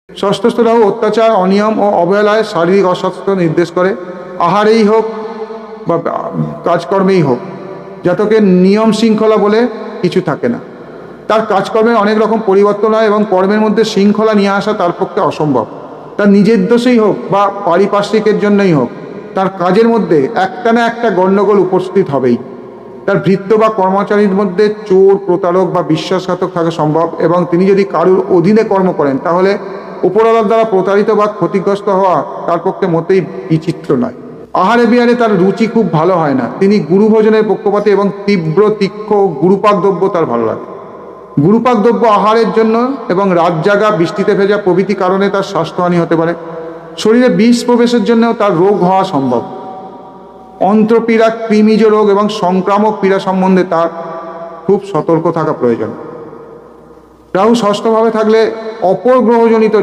ষষ্ঠস্থ রাহু অত্যাচার, অনিয়ম ও অবহেলায় শারীরিক অস্বাস্থ্য নির্দেশ করে। আহারেই হোক বা কাজকর্মেই হোক, জাতকের নিয়ম শৃঙ্খলা বলে কিছু থাকে না। তার কাজকর্মে অনেক রকম পরিবর্তন হয় এবং কর্মের মধ্যে শৃঙ্খলা নিয়ে আসা তার পক্ষে অসম্ভব। তার নিজের দোষেই হোক বা পারিপার্শ্বিকের জন্যই হোক, তার কাজের মধ্যে একটা না একটা গণ্ডগোল উপস্থিত হবেই। তার ভৃত্য বা কর্মচারীর মধ্যে চোর, প্রতারক বা বিশ্বাসঘাতক থাকা সম্ভব, এবং তিনি যদি কারুর অধীনে কর্ম করেন তাহলে উপরওয়ালার দ্বারা প্রতারিত বা ক্ষতিগ্রস্ত হওয়া তার পক্ষে মোটেই বিচিত্র নয়। আহারে বিহারে তার রুচি খুব ভালো হয় না। তিনি গুরুভোজনের পক্ষপাতী এবং তীব্র তীক্ষ্ণ গুরুপাক দ্রব্য তার ভালো লাগে। গুরুপাক দ্রব্য আহারের জন্য এবং রাত জাগা, বৃষ্টিতে ভেজা প্রভৃতি কারণে তার স্বাস্থ্যহানি হতে পারে। শরীরে বিষ প্রবেশের জন্যও তার রোগ হওয়া সম্ভব। অন্ত্রপীড়া, কৃমিজ রোগ এবং সংক্রামক পীড়া সম্বন্ধে তার খুব সতর্ক থাকা প্রয়োজন। রাহু ষষ্ঠভাবে থাকলে অপর গ্রহজনিত